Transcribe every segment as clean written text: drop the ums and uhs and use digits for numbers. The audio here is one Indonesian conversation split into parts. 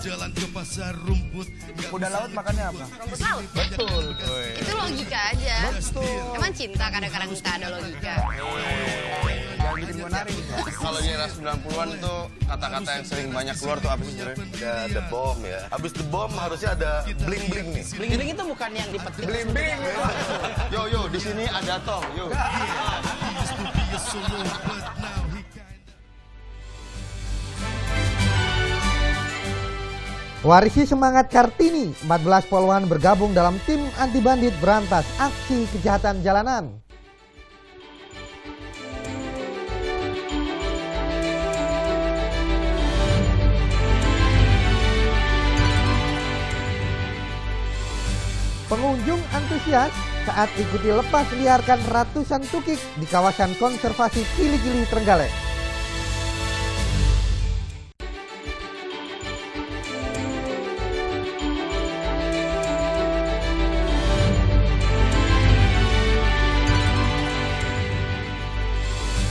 jalan ke pasar rumput. Kuda laut makannya apa? Rumput laut. Betul. Itu logika aja. Betul. Emang cinta kadang-kadang kita ada logika. Jangan bikin gue nari. Kalau di era 90-an tuh kata-kata yang sering banyak keluar tuh apa sih sebenarnya? The bomb ya. Habis the bomb harusnya ada bling-bling nih. Bling-bling itu bukan yang dipetik. Bling-bling. Yo, di sini ada tong. Yo. Warisi semangat Kartini, 14 poluan bergabung dalam tim anti bandit berantas aksi kejahatan jalanan. Pengunjung antusias saat ikuti lepas liarkan ratusan tukik di kawasan konservasi Kili-Kili Trenggalek.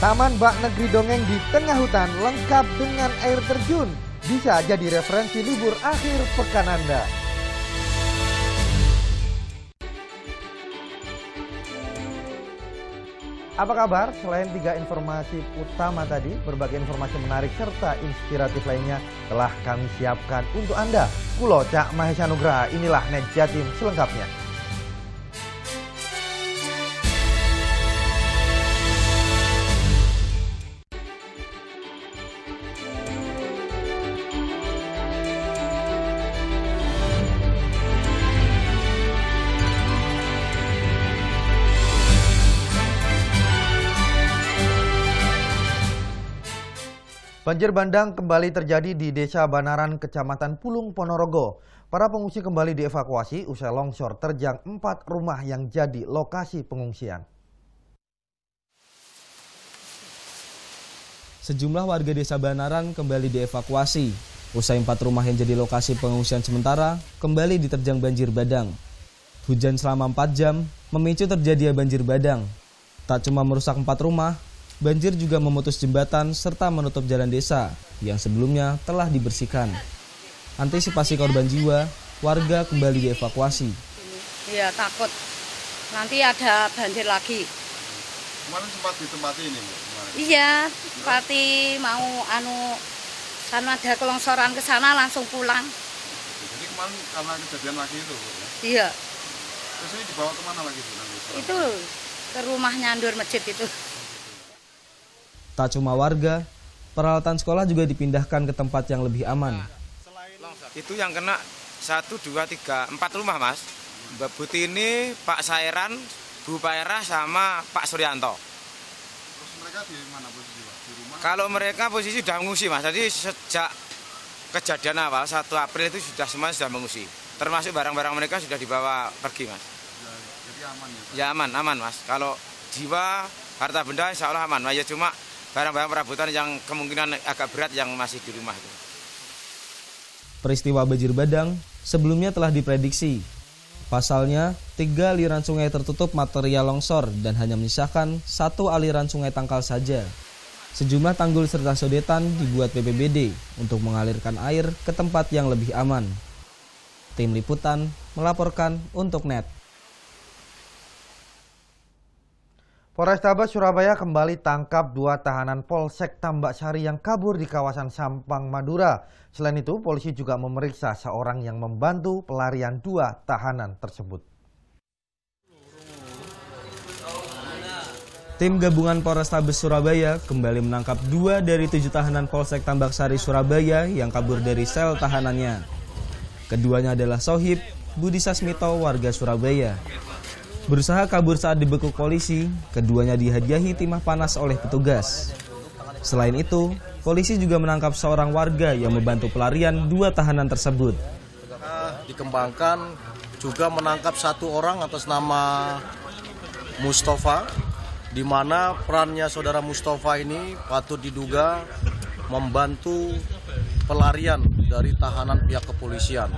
Taman Bak Negeri Dongeng di tengah hutan lengkap dengan air terjun. Bisa jadi referensi libur akhir pekan Anda. Apa kabar? Selain 3 informasi utama tadi, berbagai informasi menarik serta inspiratif lainnya telah kami siapkan untuk Anda. Kulo Cak Mahesa Nugraha, inilah Net Jatim selengkapnya. Banjir bandang kembali terjadi di Desa Banaran, Kecamatan Pulung, Ponorogo. Para pengungsi kembali dievakuasi usai longsor terjang 4 rumah yang jadi lokasi pengungsian. Sejumlah warga Desa Banaran kembali dievakuasi. Usai 4 rumah yang jadi lokasi pengungsian sementara kembali diterjang banjir bandang. Hujan selama 4 jam memicu terjadinya banjir bandang. Tak cuma merusak 4 rumah, banjir juga memutus jembatan serta menutup jalan desa yang sebelumnya telah dibersihkan. Antisipasi korban jiwa, warga kembali dievakuasi. Iya, takut nanti ada banjir lagi. Kemarin sempat ditempati ini, Bu? Iya, seperti mau karena ada kelongsoran ke sana langsung pulang. Jadi kemarin karena kejadian lagi itu, Bu? Iya. Terus ini dibawa kemana lagi, Bu? Itu ke rumahnya Ndur Masjid itu. Tak cuma warga, peralatan sekolah juga dipindahkan ke tempat yang lebih aman. Itu yang kena 1, 2, 3, 4 rumah, Mas. Mbak Butini, Pak Sairan, Bu Pairah, sama Pak Suryanto. Terus mereka di mana posisi, Pak? Di rumah? Kalau mereka posisi sudah mengungsi, Mas. Jadi sejak kejadian awal 1 April itu sudah mengungsi. Termasuk barang-barang mereka sudah dibawa pergi, Mas. Jadi aman ya, Pak? Ya aman, Mas. Kalau jiwa, harta benda insya Allah aman. Ya cuma barang-barang perabotan yang kemungkinan agak berat yang masih di rumah itu. Peristiwa banjir bandang sebelumnya telah diprediksi. Pasalnya, 3 aliran sungai tertutup material longsor dan hanya menyisakan 1 aliran sungai tangkal saja. Sejumlah tanggul serta sodetan dibuat BPBD untuk mengalirkan air ke tempat yang lebih aman. Tim Liputan melaporkan untuk NET. Polrestabes Surabaya kembali tangkap 2 tahanan Polsek Tambak Sari yang kabur di kawasan Sampang, Madura. Selain itu, polisi juga memeriksa seorang yang membantu pelarian 2 tahanan tersebut. Tim gabungan Polrestabes Surabaya kembali menangkap 2 dari 7 tahanan Polsek Tambak Sari, Surabaya yang kabur dari sel tahanannya. Keduanya adalah Sohib Budi Sasmito, warga Surabaya. Berusaha kabur saat dibekuk polisi, keduanya dihadiahi timah panas oleh petugas. Selain itu, polisi juga menangkap seorang warga yang membantu pelarian 2 tahanan tersebut. Dikembangkan juga menangkap 1 orang atas nama Mustafa, di mana perannya saudara Mustafa ini patut diduga membantu pelarian dari tahanan pihak kepolisian.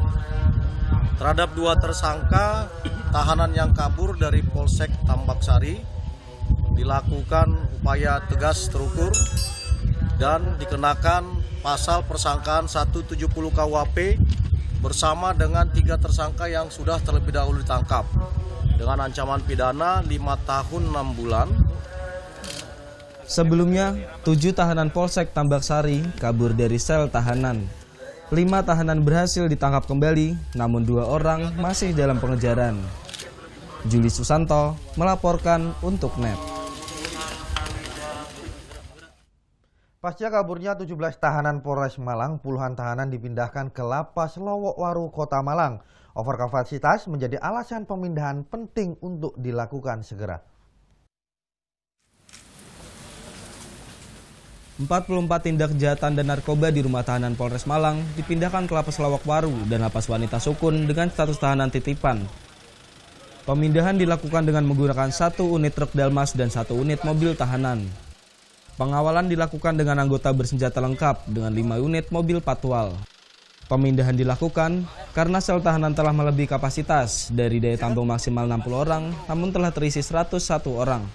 Terhadap 2 tersangka tahanan yang kabur dari Polsek Tambak Sari dilakukan upaya tegas terukur dan dikenakan pasal persangkaan 170 KUHP bersama dengan 3 tersangka yang sudah terlebih dahulu ditangkap dengan ancaman pidana 5 tahun 6 bulan. Sebelumnya, 7 tahanan Polsek Tambak Sari kabur dari sel tahanan. 5 tahanan berhasil ditangkap kembali, namun 2 orang masih dalam pengejaran. Juli Susanto melaporkan untuk NET. Pasca kaburnya 17 tahanan Polres Malang, puluhan tahanan dipindahkan ke Lapas Lowokwaru, Kota Malang. Overkapasitas menjadi alasan pemindahan penting untuk dilakukan segera. 44 tindak kejahatan dan narkoba di rumah tahanan Polres Malang dipindahkan ke Lapas Lowokwaru dan Lapas Wanita Sukun dengan status tahanan titipan. Pemindahan dilakukan dengan menggunakan 1 unit truk Dalmas dan 1 unit mobil tahanan. Pengawalan dilakukan dengan anggota bersenjata lengkap dengan 5 unit mobil patwal. Pemindahan dilakukan karena sel tahanan telah melebihi kapasitas dari daya tampung maksimal 60 orang, namun telah terisi 101 orang.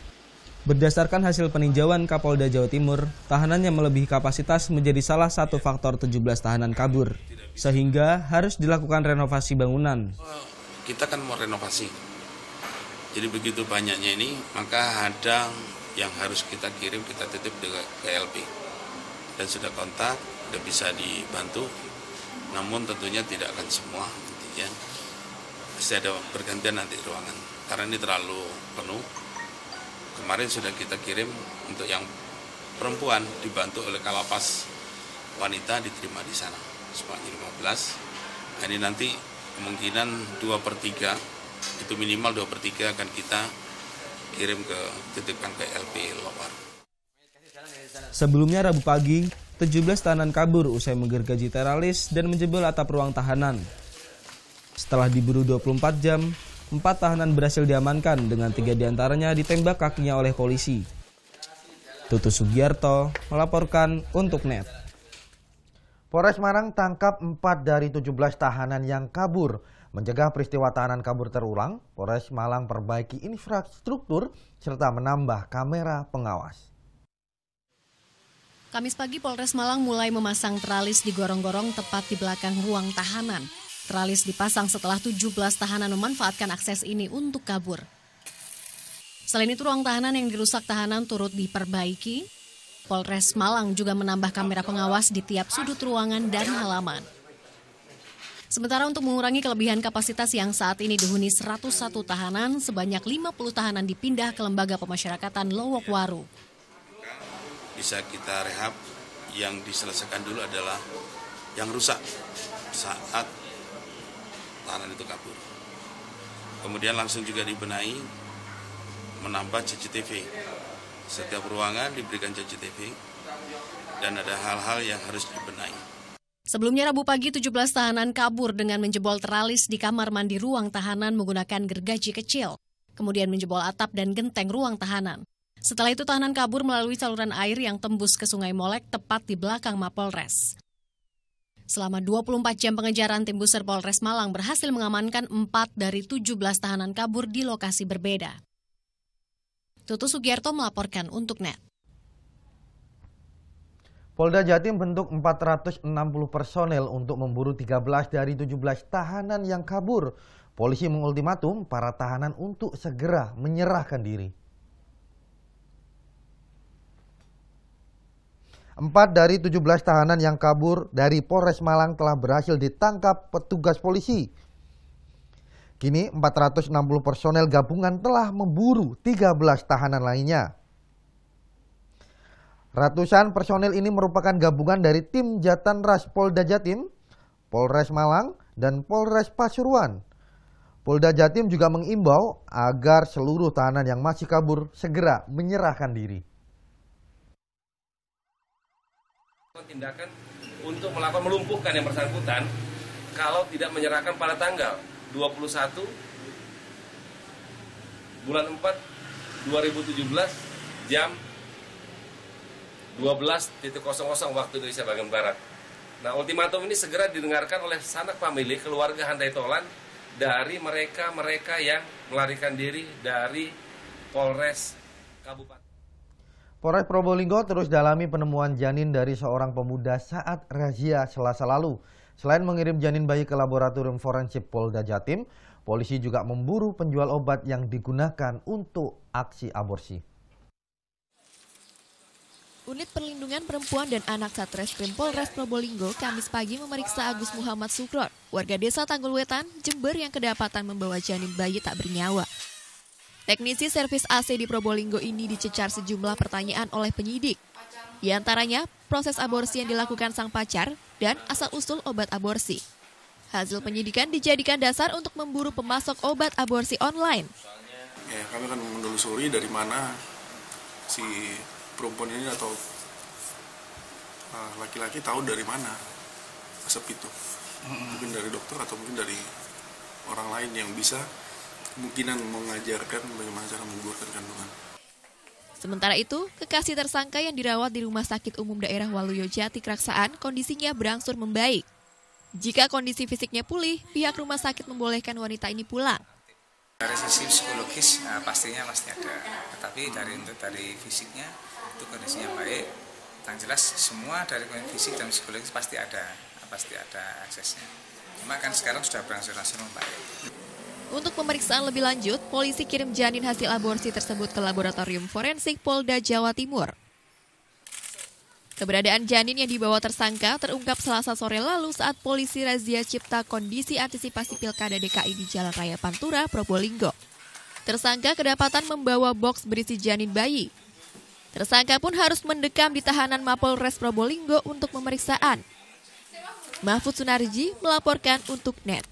Berdasarkan hasil peninjauan Kapolda Jawa Timur, tahanan yang melebihi kapasitas menjadi salah satu faktor 17 tahanan kabur, sehingga harus dilakukan renovasi bangunan. Kita kan mau renovasi, jadi begitu banyaknya ini, maka ada yang harus kita kirim, kita titip ke LP. Dan sudah kontak, sudah bisa dibantu, namun tentunya tidak akan semua. Ya. Pasti ada bergantian nanti ruangan, karena ini terlalu penuh. Kemarin sudah kita kirim untuk yang perempuan dibantu oleh Kalapas Wanita, diterima di sana sebanyak 15. Nah, ini nanti kemungkinan 2/3, itu minimal 2/3 akan kita kirim titipkan ke LP Lowokwaru. Sebelumnya Rabu pagi, 17 tahanan kabur usai menggergaji teralis dan menjebol atap ruang tahanan. Setelah diburu 24 jam, 4 tahanan berhasil diamankan dengan 3 diantaranya ditembak kakinya oleh polisi. Tutus Sugiarto melaporkan untuk NET. Polres Malang tangkap 4 dari 17 tahanan yang kabur. Mencegah peristiwa tahanan kabur terulang, Polres Malang perbaiki infrastruktur serta menambah kamera pengawas. Kamis pagi Polres Malang mulai memasang teralis di gorong-gorong tepat di belakang ruang tahanan. Teralis dipasang setelah 17 tahanan memanfaatkan akses ini untuk kabur. Selain itu, ruang tahanan yang dirusak tahanan turut diperbaiki. Polres Malang juga menambah kamera pengawas di tiap sudut ruangan dan halaman. Sementara untuk mengurangi kelebihan kapasitas yang saat ini dihuni 101 tahanan, sebanyak 50 tahanan dipindah ke Lembaga Pemasyarakatan Lowokwaru. Bisa kita rehab, yang diselesaikan dulu adalah yang rusak saat tahanan itu kabur. Kemudian langsung juga dibenahi, menambah CCTV. Setiap ruangan diberikan CCTV dan ada hal-hal yang harus dibenahi. Sebelumnya Rabu pagi 17 tahanan kabur dengan menjebol teralis di kamar mandi ruang tahanan menggunakan gergaji kecil. Kemudian menjebol atap dan genteng ruang tahanan. Setelah itu tahanan kabur melalui saluran air yang tembus ke Sungai Molek tepat di belakang Mapolres. Selama 24 jam pengejaran, tim Buser Polres Malang berhasil mengamankan 4 dari 17 tahanan kabur di lokasi berbeda. Tutus Sugiarto melaporkan untuk NET. Polda Jatim bentuk 460 personel untuk memburu 13 dari 17 tahanan yang kabur. Polisi mengultimatum para tahanan untuk segera menyerahkan diri. 4 dari 17 tahanan yang kabur dari Polres Malang telah berhasil ditangkap petugas polisi. Kini 460 personel gabungan telah memburu 13 tahanan lainnya. Ratusan personel ini merupakan gabungan dari tim Jatanras Polda Jatim, Polres Malang, dan Polres Pasuruan. Polda Jatim juga mengimbau agar seluruh tahanan yang masih kabur segera menyerahkan diri. Tindakan untuk melakukan melumpuhkan yang bersangkutan kalau tidak menyerahkan pada tanggal 21 bulan 4 2017 jam 12.00 waktu Indonesia bagian Barat. Nah, ultimatum ini segera didengarkan oleh sanak famili keluarga Handai Tolan dari mereka yang melarikan diri dari Polres Kabupaten. Polres Probolinggo terus dalami penemuan janin dari seorang pemuda saat razia Selasa lalu. Selain mengirim janin bayi ke laboratorium forensik Polda Jatim, polisi juga memburu penjual obat yang digunakan untuk aksi aborsi. Unit Perlindungan Perempuan dan Anak Satreskrim Polres Probolinggo Kamis pagi memeriksa Agus Muhammad Sukron, warga desa Tanggulwetan, Jember yang kedapatan membawa janin bayi tak bernyawa. Teknisi servis AC di Probolinggo ini dicecar sejumlah pertanyaan oleh penyidik. Di antaranya, proses aborsi yang dilakukan sang pacar dan asal-usul obat aborsi. Hasil penyidikan dijadikan dasar untuk memburu pemasok obat aborsi online. Ya, kami akan menelusuri dari mana si perempuan ini atau laki-laki tahu dari mana resep itu. Mungkin dari dokter atau mungkin dari orang lain yang bisa kemungkinan mengajarkan bagaimana cara menggugurkan kandungan. Sementara itu, kekasih tersangka yang dirawat di Rumah Sakit Umum Daerah Waluyo Jati Kraksaan kondisinya berangsur membaik. Jika kondisi fisiknya pulih, pihak rumah sakit membolehkan wanita ini pulang. Dari sisi psikologis pastinya pasti ada, tetapi dari fisiknya itu kondisinya baik. Yang jelas semua dari fisik dan psikologis pasti ada aksesnya. Cuma kan sekarang sudah berangsur-angsur membaik. Untuk pemeriksaan lebih lanjut, polisi kirim janin hasil aborsi tersebut ke laboratorium forensik Polda Jawa Timur. Keberadaan janin yang dibawa tersangka terungkap Selasa sore lalu saat polisi razia cipta kondisi antisipasi Pilkada DKI di Jalan Raya Pantura, Probolinggo. Tersangka kedapatan membawa boks berisi janin bayi. Tersangka pun harus mendekam di tahanan Mapolres Probolinggo untuk pemeriksaan. Mahfud Sunarji melaporkan untuk NET.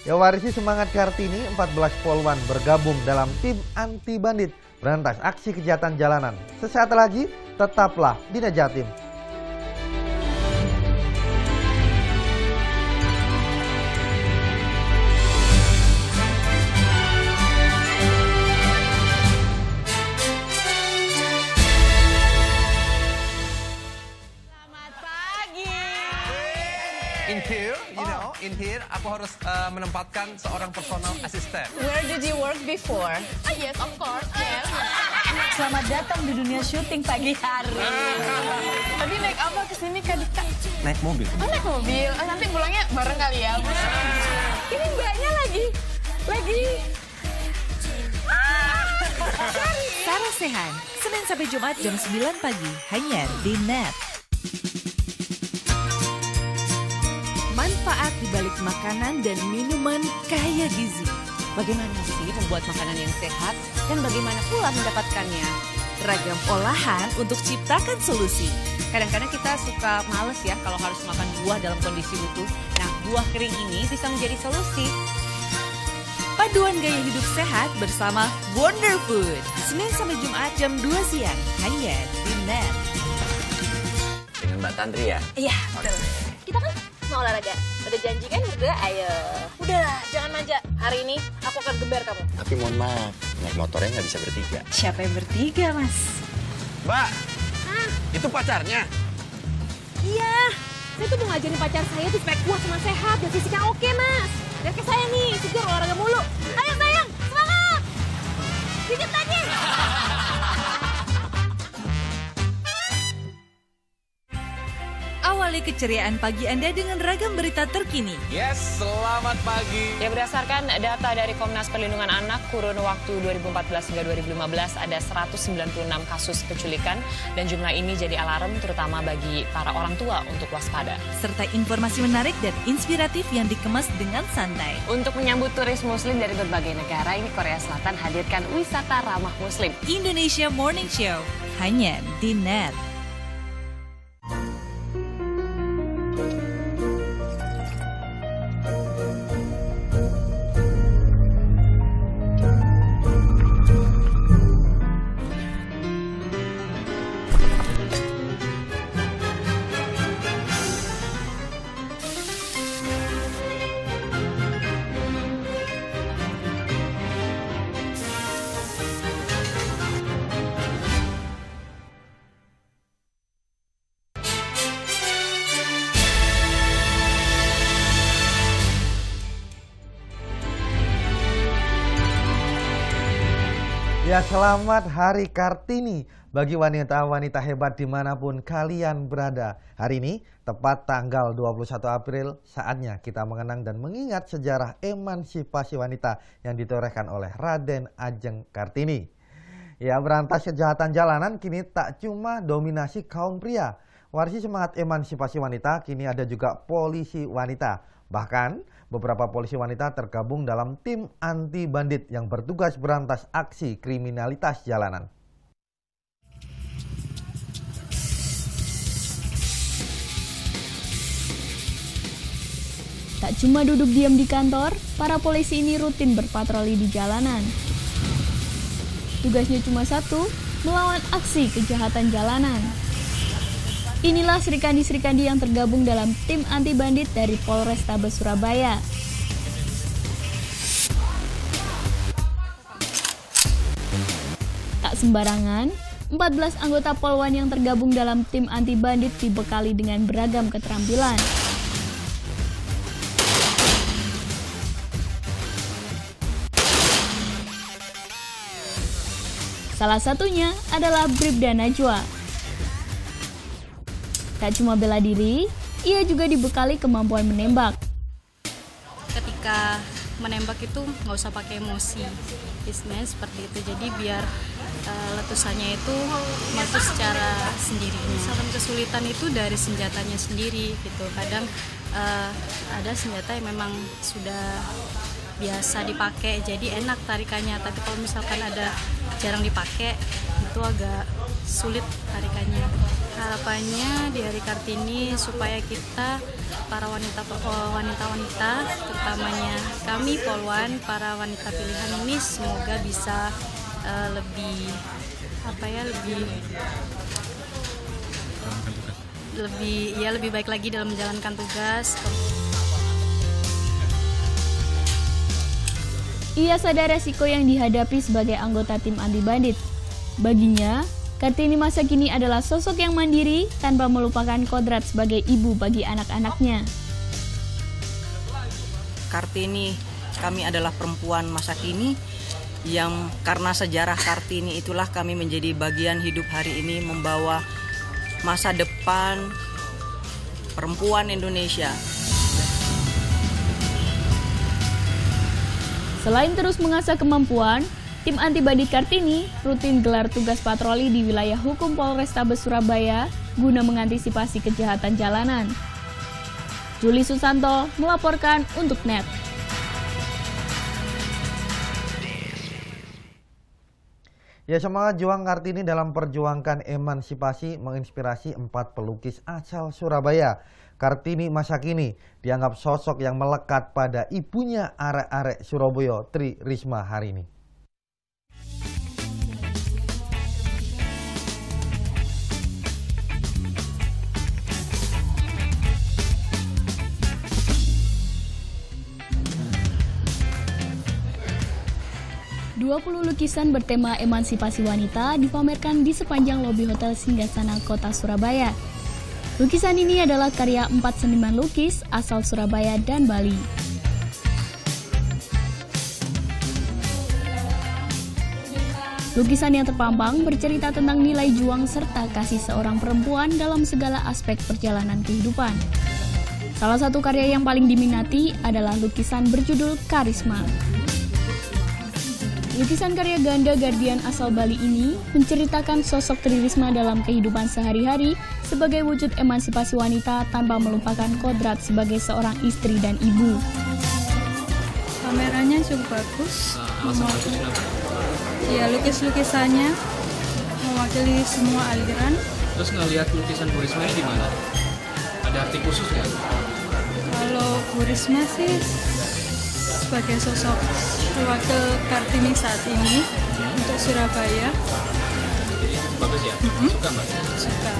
Ya, warisi semangat Kartini, 14 Polwan bergabung dalam tim anti bandit berantas aksi kejahatan jalanan. Sesaat lagi, tetaplah di NET Jatim. In here, aku harus menempatkan seorang personal assistant. Where did you work before? Oh yes, of course. Yes. Selamat datang di dunia syuting pagi hari. Tadi naik apa kesini Kak Dika? Naik mobil. Oh, naik mobil. Oh, nanti pulangnya bareng kali ya. Ini mbaknya lagi. Sarah Sehan, Senin sampai Jumat jam 9 pagi, hanya di NET. Manfaat dibalik makanan dan minuman kaya gizi. Bagaimana sih membuat makanan yang sehat dan bagaimana pula mendapatkannya? Ragam olahan untuk ciptakan solusi. Kadang-kadang kita suka males ya kalau harus makan buah dalam kondisi utuh. Nah, buah kering ini bisa menjadi solusi. Paduan gaya hidup sehat bersama Wonder Food. Senin sampai Jumat jam 2 siang, hanya di NET. Dengan Mbak Tantri ya? Iya, betul. Kita kan mau olahraga. Udah janji kan berdua? Ayo. Udahlah, jangan manja. Hari ini aku akan gembar kamu. Tapi mohon maaf, naik motornya nggak bisa bertiga. Siapa yang bertiga, Mas? Mbak, itu pacarnya? Iya, saya tuh mau ngajarin pacar saya tuh supaya kuat sama sehat dan fisiknya oke, Mas. Dan kayak saya nih, segar olahraga mulu. Ayo sayang, semangat! Dikit lagi! Awali keceriaan pagi Anda dengan ragam berita terkini. Yes, selamat pagi. Ya, berdasarkan data dari Komnas Perlindungan Anak, kurun waktu 2014 hingga 2015 ada 196 kasus penculikan dan jumlah ini jadi alarm terutama bagi para orang tua untuk waspada. Serta informasi menarik dan inspiratif yang dikemas dengan santai. Untuk menyambut turis muslim dari berbagai negara, ini Korea Selatan hadirkan wisata ramah muslim. Indonesia Morning Show, hanya di NET. Ya, selamat Hari Kartini bagi wanita-wanita hebat dimanapun kalian berada. Hari ini, tepat tanggal 21 April, saatnya kita mengenang dan mengingat sejarah emansipasi wanita yang ditorehkan oleh Raden Ajeng Kartini. Ya, berantas kejahatan jalanan kini tak cuma dominasi kaum pria. Warisi semangat emansipasi wanita, kini ada juga polisi wanita. Bahkan, beberapa polisi wanita tergabung dalam tim anti bandit yang bertugas berantas aksi kriminalitas jalanan. Tak cuma duduk diam di kantor, para polisi ini rutin berpatroli di jalanan. Tugasnya cuma satu, melawan aksi kejahatan jalanan. Inilah Srikandi-Srikandi yang tergabung dalam tim anti bandit dari Polrestabes Surabaya. Tak sembarangan, 14 anggota Polwan yang tergabung dalam tim anti bandit dibekali dengan beragam keterampilan. Salah satunya adalah Bribda Najwa. Tak cuma bela diri, ia juga dibekali kemampuan menembak. Ketika menembak itu nggak usah pakai emosi, istilahnya seperti itu. Jadi biar letusannya itu meletus secara sendirinya. Misalkan kesulitan itu dari senjatanya sendiri gitu. Kadang ada senjata yang memang sudah biasa dipakai, jadi enak tarikannya. Tapi kalau misalkan ada jarang dipakai, itu agak sulit tarikannya. Harapannya di Hari Kartini supaya kita para wanita terutamanya kami Polwan, para wanita pilihan ini semoga bisa lebih baik lagi dalam menjalankan tugas. Ia sadar resiko yang dihadapi sebagai anggota tim anti bandit. Baginya, Kartini masa kini adalah sosok yang mandiri tanpa melupakan kodrat sebagai ibu bagi anak-anaknya. Kartini, kami adalah perempuan masa kini yang karena sejarah Kartini itulah kami menjadi bagian hidup hari ini membawa masa depan perempuan Indonesia. Selain terus mengasah kemampuan, tim anti bandit Kartini rutin gelar tugas patroli di wilayah hukum Polrestabes Surabaya guna mengantisipasi kejahatan jalanan. Juli Susanto melaporkan untuk NET. Ya, semangat juang Kartini dalam perjuangkan emansipasi menginspirasi 4 pelukis asal Surabaya. Kartini masa kini dianggap sosok yang melekat pada ibunya arek-arek Surabaya, Tri Risma Harini. Puluh lukisan bertema emansipasi wanita dipamerkan di sepanjang lobi Hotel Singgasana Kota Surabaya. Lukisan ini adalah karya 4 seniman lukis asal Surabaya dan Bali. Lukisan yang terpampang bercerita tentang nilai juang serta kasih seorang perempuan dalam segala aspek perjalanan kehidupan. Salah satu karya yang paling diminati adalah lukisan berjudul Karisma. Lukisan karya ganda Guardian asal Bali ini menceritakan sosok Tri Risma dalam kehidupan sehari-hari sebagai wujud emansipasi wanita tanpa melupakan kodrat sebagai seorang istri dan ibu. Kameranya cukup bagus. Ya, lukis-lukisannya mewakili semua aliran. Terus ngelihat lukisan Bu Risma ini di mana? Ada arti khusus nggak? Kalau Bu Risma sih sebagai sosok wakil Kartini saat ini untuk Surabaya. Bagus ya? Suka Mbak? Suka.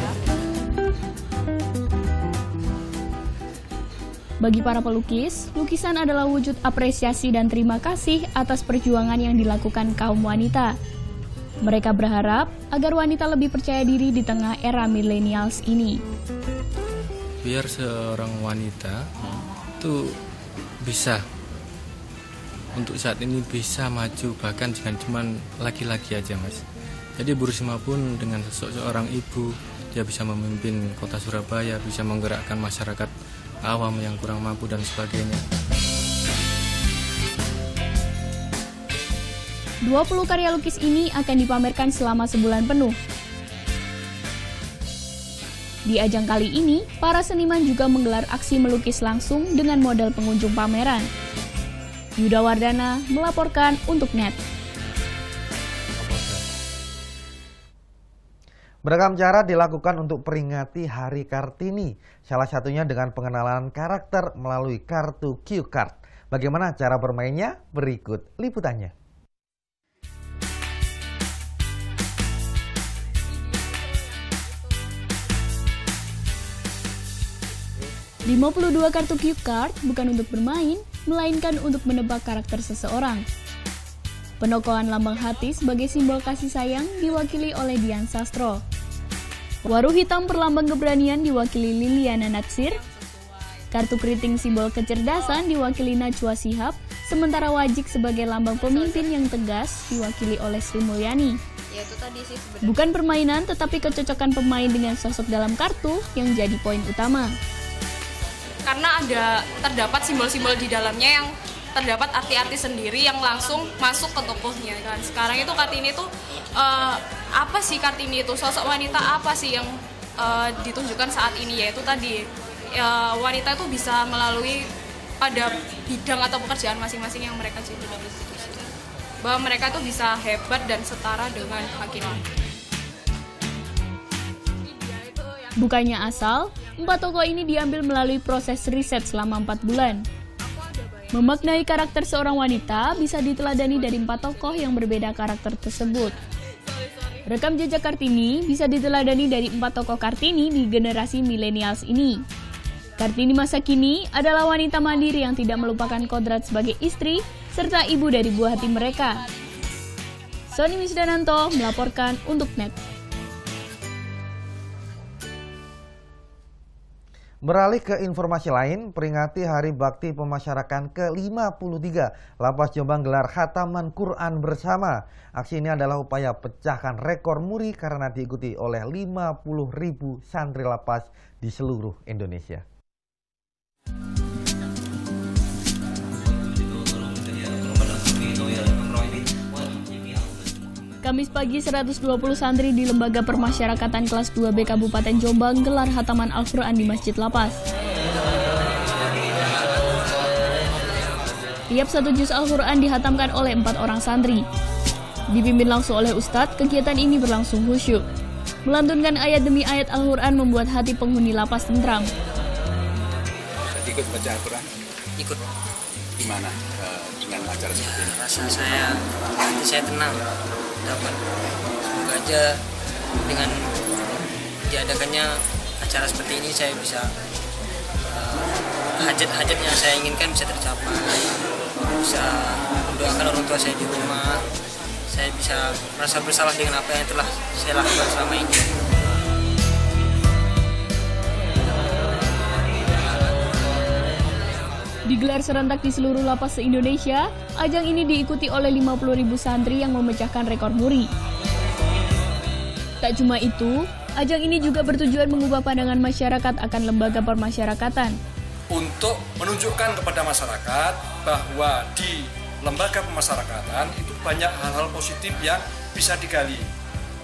Bagi para pelukis, lukisan adalah wujud apresiasi dan terima kasih atas perjuangan yang dilakukan kaum wanita. Mereka berharap agar wanita lebih percaya diri di tengah era millennials ini. Biar seorang wanita itu bisa untuk saat ini bisa maju, bahkan jangan cuma laki-laki aja Mas. Jadi Bu Risma pun dengan seorang ibu, dia bisa memimpin kota Surabaya, bisa menggerakkan masyarakat awam yang kurang mampu dan sebagainya. 20 karya lukis ini akan dipamerkan selama sebulan penuh. Di ajang kali ini, para seniman juga menggelar aksi melukis langsung dengan modal pengunjung pameran. Yuda Wardana melaporkan untuk NET. Beragam cara dilakukan untuk peringati Hari Kartini, salah satunya dengan pengenalan karakter melalui kartu cue card. Bagaimana cara bermainnya? Berikut liputannya. "52 kartu cue card bukan untuk bermain, melainkan untuk menebak karakter seseorang. Penokohan lambang hati sebagai simbol kasih sayang diwakili oleh Dian Sastro. Waru hitam perlambang keberanian diwakili Liliana Natsir. Kartu keriting simbol kecerdasan diwakili Najwa Shihab, sementara wajik sebagai lambang pemimpin yang tegas diwakili oleh Sri Mulyani. Ya, itu tadi sih sebenarnya. Bukan permainan, tetapi kecocokan pemain dengan sosok dalam kartu yang jadi poin utama. Karena terdapat simbol-simbol di dalamnya yang terdapat arti-arti sendiri yang langsung masuk ke tokohnya kan. Sekarang itu Kartini itu apa sih Kartini itu? Sosok wanita apa sih yang ditunjukkan saat ini? Yaitu tadi wanita itu bisa melalui pada bidang atau pekerjaan masing-masing yang mereka cintai. Bahwa mereka itu bisa hebat dan setara dengan laki-laki. Bukannya asal, 4 tokoh ini diambil melalui proses riset selama 4 bulan. Memaknai karakter seorang wanita bisa diteladani dari 4 tokoh yang berbeda karakter tersebut. Rekam jejak Kartini bisa diteladani dari 4 tokoh Kartini di generasi milenials ini. Kartini masa kini adalah wanita mandiri yang tidak melupakan kodrat sebagai istri serta ibu dari buah hati mereka. Sony Wisdananto melaporkan untuk NET. Beralih ke informasi lain, peringati Hari Bakti Pemasyarakat ke-53, Lapas Jombang gelar khataman Quran bersama. Aksi ini adalah upaya pecahkan rekor muri karena diikuti oleh 50.000 santri lapas di seluruh Indonesia. Kamis pagi, 120 santri di Lembaga Permasyarakatan kelas 2B Kabupaten Jombang gelar khataman Al-Quran di Masjid Lapas. Tiap 1 juz Al-Quran dihatamkan oleh 4 orang santri. Dipimpin langsung oleh Ustadz, kegiatan ini berlangsung khusyuk. Melantunkan ayat demi ayat Al-Quran membuat hati penghuni lapas tentram. Ikut baca Al-Quran? Ikut. Gimana dengan acara seperti ini? Rasa hati saya tenang. Dapat. Semoga aja dengan diadakannya acara seperti ini saya bisa hajat-hajat yang saya inginkan bisa tercapai, bisa mendoakan orang tua saya di rumah, saya bisa merasa bersalah dengan apa yang telah saya lakukan selama ini. Digelar serentak di seluruh lapas se-Indonesia, ajang ini diikuti oleh 50.000 santri yang memecahkan rekor muri. Tak cuma itu, ajang ini juga bertujuan mengubah pandangan masyarakat akan lembaga permasyarakatan. Untuk menunjukkan kepada masyarakat bahwa di lembaga pemasyarakatan itu banyak hal-hal positif yang bisa digali.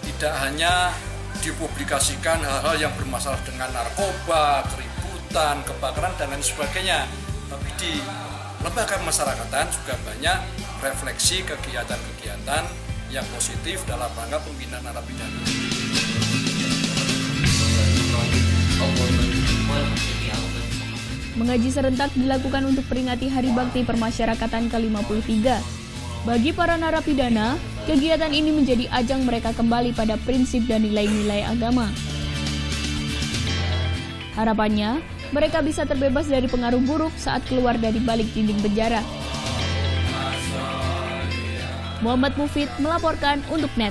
Tidak hanya dipublikasikan hal-hal yang bermasalah dengan narkoba, keributan, kebakaran, dan lain sebagainya. Tapi di lembaga pemasyarakatan juga banyak refleksi kegiatan-kegiatan yang positif dalam rangka pembinaan narapidana. Mengaji serentak dilakukan untuk peringati Hari Bakti Permasyarakatan ke-53. Bagi para narapidana, kegiatan ini menjadi ajang mereka kembali pada prinsip dan nilai-nilai agama. Harapannya, mereka bisa terbebas dari pengaruh buruk saat keluar dari balik dinding penjara. Muhammad Mufid melaporkan untuk NET.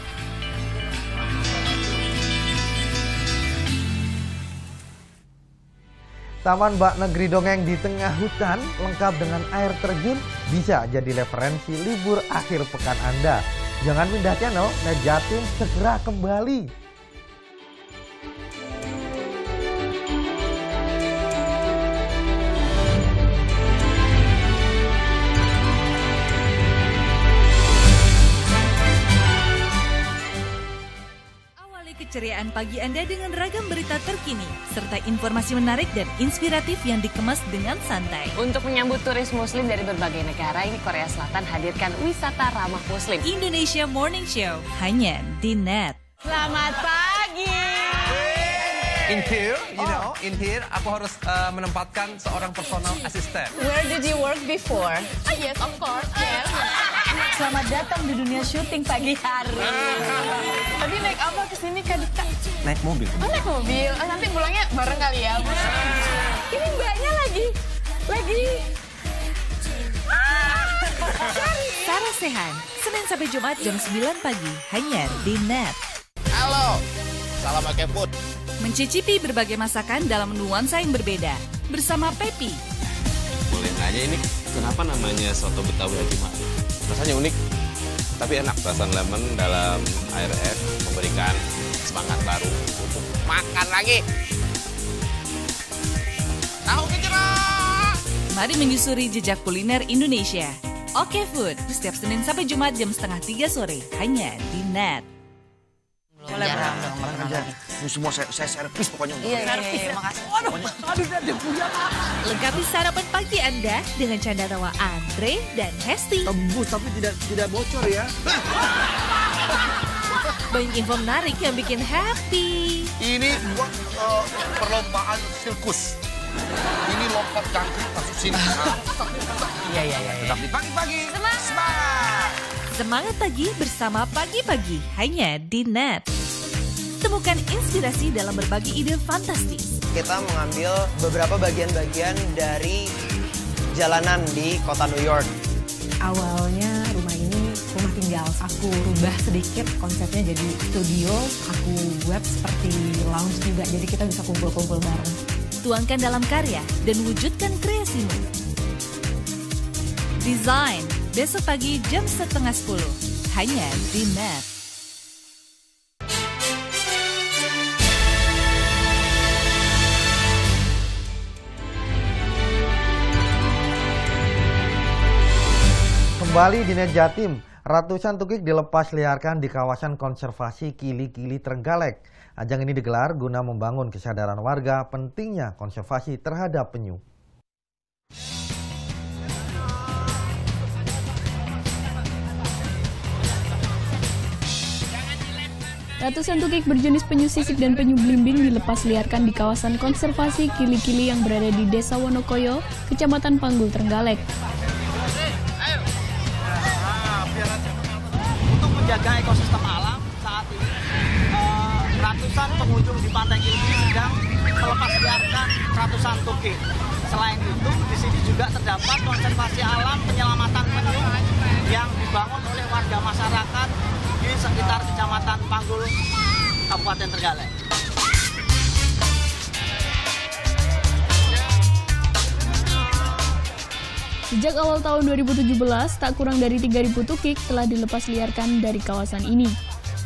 Taman Bak Negeri Dongeng di tengah hutan lengkap dengan air terjun bisa jadi referensi libur akhir pekan Anda. Jangan pindah channel, Net Jatim segera kembali. Keceriaan pagi Anda dengan ragam berita terkini, serta informasi menarik dan inspiratif yang dikemas dengan santai. Untuk menyambut turis muslim dari berbagai negara, ini Korea Selatan hadirkan wisata ramah muslim. Indonesia Morning Show, hanya di Net. Selamat pagi! In here, aku harus menempatkan seorang personal assistant. Where did you work before? Yes, of course. Yes. Selamat datang di dunia syuting pagi hari. Tadi naik apa kesini Kak Dika? Naik mobil. Oh, naik mobil. Nanti pulangnya bareng kali ya. Ini mbaknya lagi. Sarah Sehan, Senin sampai Jumat jam 9 pagi, hanya di Net. Halo, salam pakai food. Mencicipi berbagai masakan dalam nuansa yang berbeda, bersama Pepi. Boleh nanya ini kenapa namanya soto Betawi Haji Ma'ruf? Rasanya unik, tapi enak. Rasa lemon dalam air es memberikan semangat baru untuk makan lagi. Tahu gejrot! Mari menyusuri jejak kuliner Indonesia. Oke Food, setiap Senin sampai Jumat jam 2:30 sore, hanya di Net. Boleh kerja. Ini semua saya servis pokoknya. Iya, makasih. Aduh, lengkapi sarapan pagi Anda dengan canda tawa Andre dan Hesti. Tembus tapi tidak bocor ya. Banyak info menarik yang bikin happy. Ini buat perlombaan sirkus. Ini lompat jangkrik masuk sini. Iya. Tetap di pagi-pagi. Semangat. Semangat pagi bersama Pagi-Pagi, hanya di Net. Temukan inspirasi dalam berbagi ide fantastis. Kita mengambil beberapa bagian-bagian dari jalanan di kota New York. Awalnya rumah ini rumah tinggal. Aku rubah sedikit konsepnya jadi studio. Aku buat seperti lounge juga, jadi kita bisa kumpul-kumpul bareng. Tuangkan dalam karya dan wujudkan kreasimu. Design, besok pagi jam 9:30, hanya di Net. Kembali di Net Jatim, ratusan tukik dilepas liarkan di kawasan konservasi Kili-Kili Trenggalek. Ajang ini digelar guna membangun kesadaran warga pentingnya konservasi terhadap penyu. Ratusan tukik berjenis penyu sisik dan penyu belimbing dilepas liarkan di kawasan konservasi Kili-Kili yang berada di Desa Wonokoyo, Kecamatan Panggul, Trenggalek. Untuk menjaga ekosistem alam saat ini, ratusan pengunjung di Pantai Kili-Kili sedang melepas liarkan ratusan tukik. Selain itu, di sini juga terdapat konservasi alam penyelamatan penyu yang dibangun oleh warga masyarakat di sekitar Kecamatan Panggul, Kabupaten Trenggalek. Sejak awal tahun 2017, tak kurang dari 3.000 tukik telah dilepas liarkan dari kawasan ini.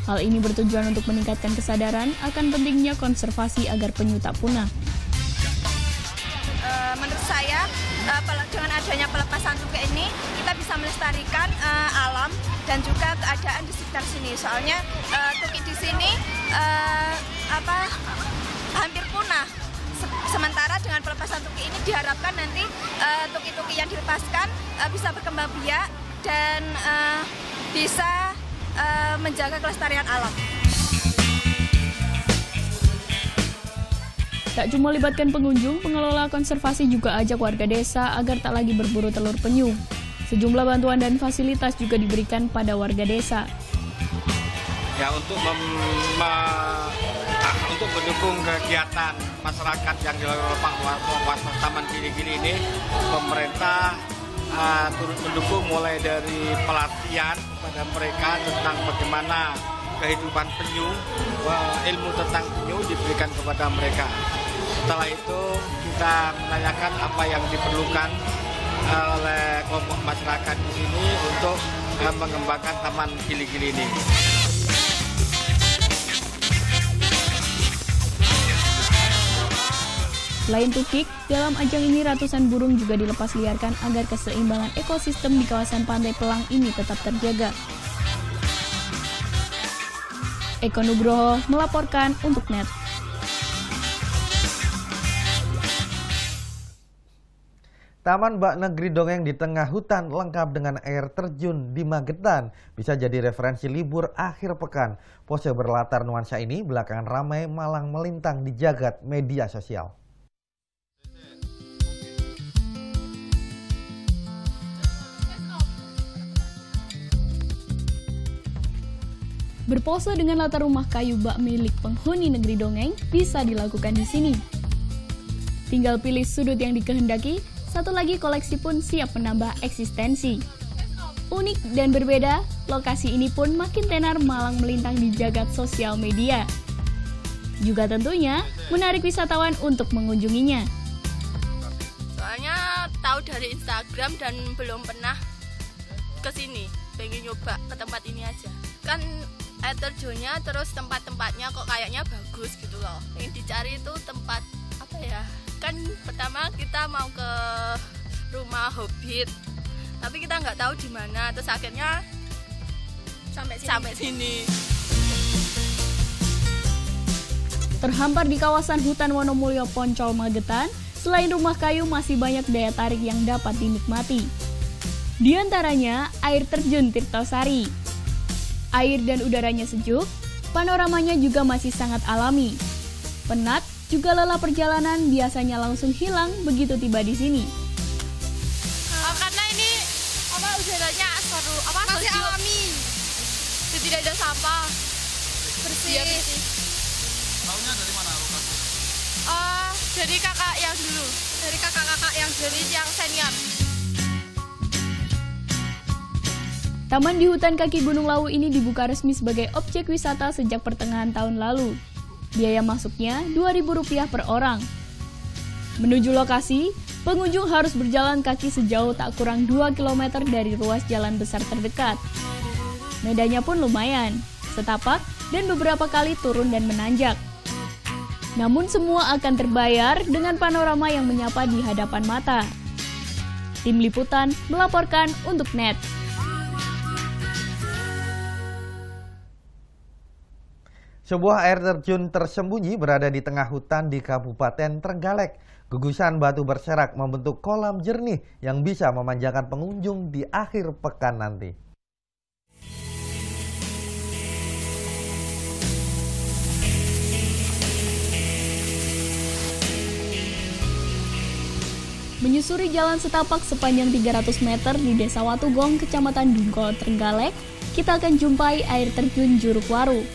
Hal ini bertujuan untuk meningkatkan kesadaran akan pentingnya konservasi agar penyu tak punah. Menurut saya, dengan adanya pelepasan tukik ini, kita bisa melestarikan alam dan juga keadaan di sekitar sini. Soalnya tukik di sini hampir punah. Sementara dengan pelepasan tukik ini diharapkan nanti tukik-tukik yang dilepaskan bisa berkembang biak dan bisa menjaga kelestarian alam. Tak cuma libatkan pengunjung, pengelola konservasi juga ajak warga desa agar tak lagi berburu telur penyu. Sejumlah bantuan dan fasilitas juga diberikan pada warga desa. Ya, untuk mendukung kegiatan masyarakat yang dilakukan kawasan Taman Kili-Kili ini, pemerintah turut mendukung mulai dari pelatihan pada mereka tentang bagaimana kehidupan penyu, ilmu tentang penyu diberikan kepada mereka. Setelah itu kita menanyakan apa yang diperlukan oleh kelompok masyarakat di sini untuk mengembangkan Taman Gili-Gili ini. Selain tukik, dalam ajang ini ratusan burung juga dilepas liarkan agar keseimbangan ekosistem di kawasan Pantai Pelang ini tetap terjaga. Eko Nugroho melaporkan untuk NET. Taman Bak Negeri Dongeng di tengah hutan lengkap dengan air terjun di Magetan bisa jadi referensi libur akhir pekan. Pose berlatar nuansa ini belakangan ramai malang melintang di jagat media sosial. Berpose dengan latar rumah kayu bak milik penghuni negeri dongeng bisa dilakukan di sini. Tinggal pilih sudut yang dikehendaki, satu lagi koleksi pun siap menambah eksistensi. Unik dan berbeda, lokasi ini pun makin tenar malang melintang di jagat sosial media. Juga tentunya menarik wisatawan untuk mengunjunginya. Soalnya tahu dari Instagram dan belum pernah ke sini, pengen nyoba ke tempat ini aja. Kan air terjunnya terus tempat-tempatnya kok kayaknya bagus gitu loh. Yang dicari itu tempat apa ya? Kan pertama kita mau ke rumah Hobbit, tapi kita nggak tahu di mana. Terus akhirnya sampai sini. Terhampar di kawasan hutan Wonomulyo Poncol Magetan, selain rumah kayu masih banyak daya tarik yang dapat dinikmati. Di antaranya air terjun Tirtosari. Air dan udaranya sejuk, panoramanya juga masih sangat alami. Penat juga lelah perjalanan biasanya langsung hilang begitu tiba di sini. Karena ini udaranya seru, masih alami. Jadi tidak ada sampah. Bersih. Tahunya dari mana lokasi? Dari kakak yang dulu. Dari kakak-kakak yang senior. Taman di hutan kaki Gunung Lawu ini dibuka resmi sebagai objek wisata sejak pertengahan tahun lalu. Biaya masuknya Rp2.000 per orang. Menuju lokasi, pengunjung harus berjalan kaki sejauh tak kurang 2 km dari ruas jalan besar terdekat. Medannya pun lumayan, setapak dan beberapa kali turun dan menanjak. Namun semua akan terbayar dengan panorama yang menyapa di hadapan mata. Tim Liputan melaporkan untuk NET. Sebuah air terjun tersembunyi berada di tengah hutan di Kabupaten Trenggalek. Gugusan batu berserak membentuk kolam jernih yang bisa memanjakan pengunjung di akhir pekan nanti. Menyusuri jalan setapak sepanjang 300 meter di Desa Watugong, Kecamatan Dungkol, Trenggalek, kita akan jumpai air terjun Juruk Waru.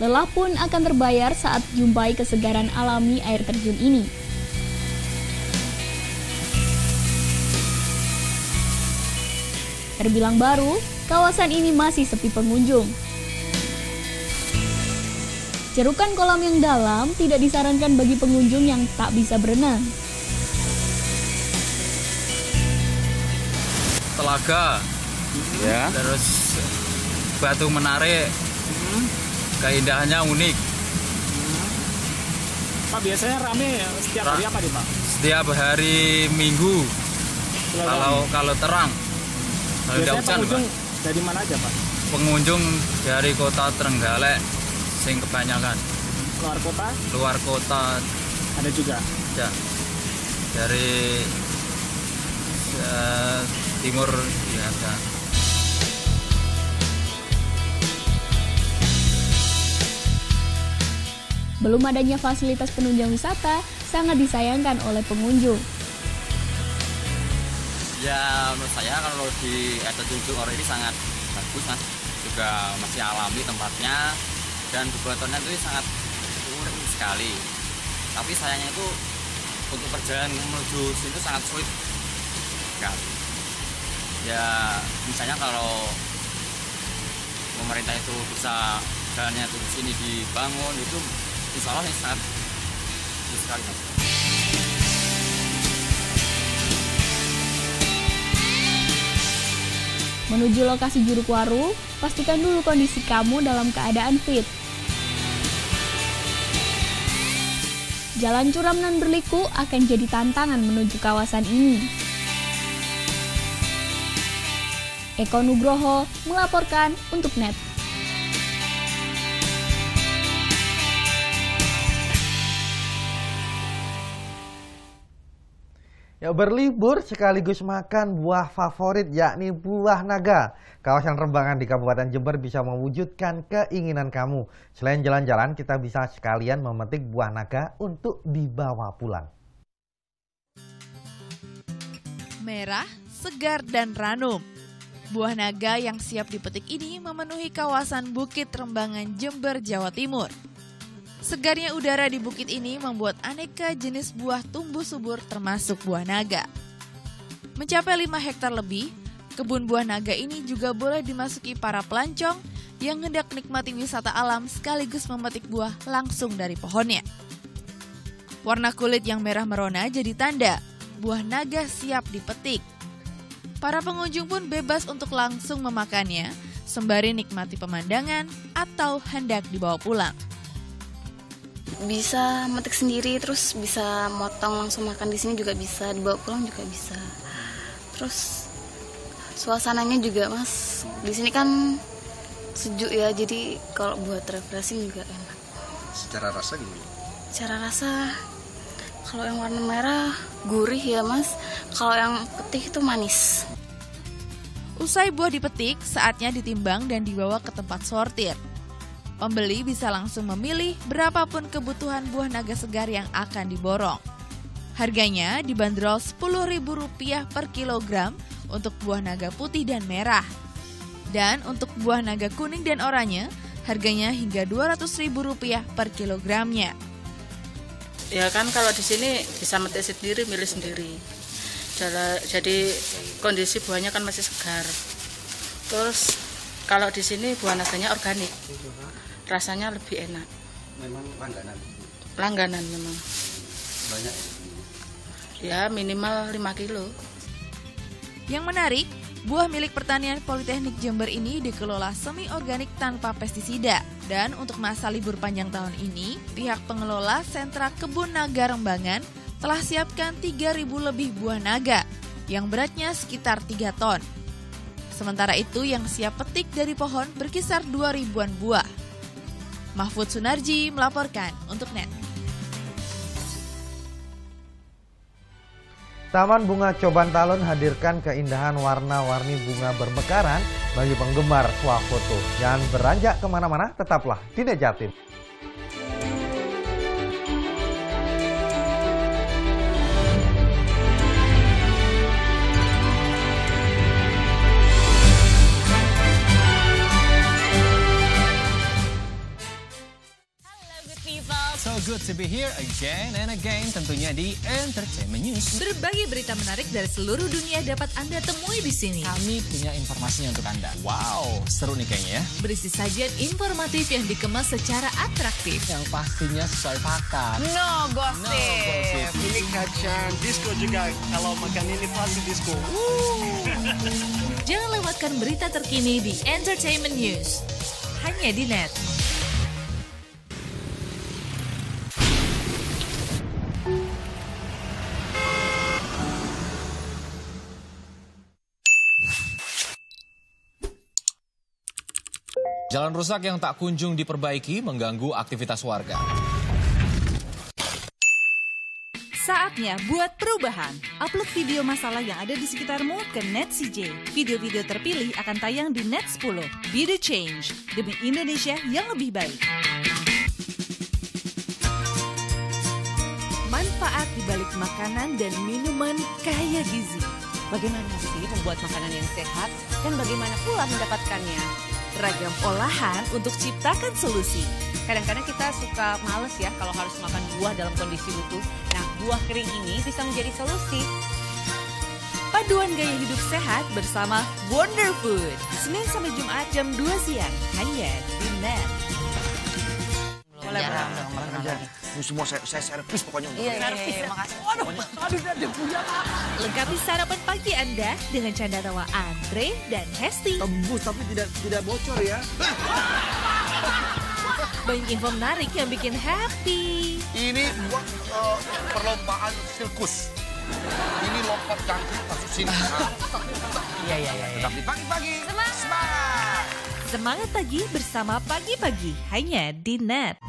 Lelah pun akan terbayar saat jumpai kesegaran alami air terjun ini. Terbilang baru, kawasan ini masih sepi pengunjung. Cerukan kolam yang dalam tidak disarankan bagi pengunjung yang tak bisa berenang. Telaga, ya. Terus batu menarik. Keindahannya unik. Pak, biasanya rame setiap hari apa nih Pak? Setiap hari Minggu. Kalau terang. Kalau tidak hujan, pengunjung Pak. dari mana aja Pak? Pengunjung dari kota Trenggalek, sing kebanyakan. Luar kota? Luar kota. Ada juga? Ya. Dari timur ya ada. Belum adanya fasilitas penunjang wisata sangat disayangkan oleh pengunjung. Ya, menurut saya kalau di air terjun Juruk Waru ini sangat bagus, Mas. Juga masih alami tempatnya dan bebatuannya itu sangat unik sekali. Tapi sayangnya itu untuk perjalanan menuju sini itu sangat sulit sekali. Ya, misalnya kalau pemerintah itu bisa jalannya tuh di sini dibangun itu insya Allah sangat bagus sekali. Menuju lokasi Juruk Waru, pastikan dulu kondisi kamu dalam keadaan fit. Jalan curam dan berliku akan jadi tantangan menuju kawasan ini. Eko Nugroho melaporkan untuk NET. Ya, berlibur sekaligus makan buah favorit yakni buah naga. Kawasan Rembangan di Kabupaten Jember bisa mewujudkan keinginan kamu. Selain jalan-jalan, kita bisa sekalian memetik buah naga untuk dibawa pulang. Merah, segar dan ranum. Buah naga yang siap dipetik ini memenuhi kawasan Bukit Rembangan, Jember, Jawa Timur. Segarnya udara di bukit ini membuat aneka jenis buah tumbuh subur termasuk buah naga. Mencapai 5 hektar lebih, kebun buah naga ini juga boleh dimasuki para pelancong yang hendak nikmati wisata alam sekaligus memetik buah langsung dari pohonnya. Warna kulit yang merah merona jadi tanda buah naga siap dipetik. Para pengunjung pun bebas untuk langsung memakannya, sembari nikmati pemandangan atau hendak dibawa pulang. Bisa metik sendiri, terus bisa motong langsung makan di sini juga bisa, dibawa pulang juga bisa. Terus suasananya juga Mas, di sini kan sejuk ya, jadi kalau buat refreshing juga enak. Secara rasa gimana? Secara rasa, kalau yang warna merah gurih ya Mas, kalau yang putih itu manis. Usai buah dipetik, saatnya ditimbang dan dibawa ke tempat sortir. Pembeli bisa langsung memilih berapapun kebutuhan buah naga segar yang akan diborong. Harganya dibanderol Rp10.000 per kilogram untuk buah naga putih dan merah. Dan untuk buah naga kuning dan oranye, harganya hingga Rp200.000 per kilogramnya. Ya kan kalau di sini bisa metik sendiri, milih sendiri. Jadi kondisi buahnya kan masih segar. Terus kalau di sini buah naganya organik. Rasanya lebih enak. Memang langganan? Langganan memang. Banyak? Ya minimal 5 kilo. Yang menarik, buah milik Pertanian Politeknik Jember ini dikelola semi-organik tanpa pestisida. Dan untuk masa libur panjang tahun ini, pihak pengelola Sentra Kebun Naga Rembangan telah siapkan 3.000 lebih buah naga yang beratnya sekitar 3 ton. Sementara itu yang siap petik dari pohon berkisar 2.000-an buah. Mahfud Sunarji melaporkan untuk NET. Taman Bunga Coban Talun hadirkan keindahan warna-warni bunga bermekaran bagi penggemar swafoto. Jangan beranjak kemana-mana, tetaplah di NET Jatim. So good to be here again and again, tentunya di Entertainment News. Berbagai berita menarik dari seluruh dunia dapat Anda temui di sini. Kami punya informasinya untuk Anda. Wow, seru nih kayaknya ya. Berisi sajian informatif yang dikemas secara atraktif. Yang pastinya sesuai pakat. No gossip. Ini kacang disco juga. Kalau makan ini pasti disco. Jangan lewatkan berita terkini di Entertainment News. Hanya di NET. Jalan rusak yang tak kunjung diperbaiki mengganggu aktivitas warga. Saatnya buat perubahan. Upload video masalah yang ada di sekitarmu ke NET CJ. Video-video terpilih akan tayang di NET 10. Be the change demi Indonesia yang lebih baik. Manfaat di balik makanan dan minuman kaya gizi. Bagaimana sih membuat makanan yang sehat dan bagaimana pula mendapatkannya? Ragam olahan untuk ciptakan solusi. Kadang-kadang kita suka males ya kalau harus makan buah dalam kondisi utuh. Nah, buah kering ini bisa menjadi solusi. Paduan gaya hidup sehat bersama Wonder Food. Senin sampai Jumat jam 2 siang. Hanya di NET. mulai berangkat aja. Ini semua saya servis pokoknya. Iya, makasih. Lengkapi sarapan pagi Anda dengan canda tawa Andre dan Hesti. Tembus tapi tidak bocor ya. Banyak info menarik yang bikin happy. Ini buat perlombaan sirkus. Ini lompat kaki masuk sini. Iya. Tapi pagi-pagi. Semangat! Semangat pagi bersama Pagi-Pagi hanya di Net.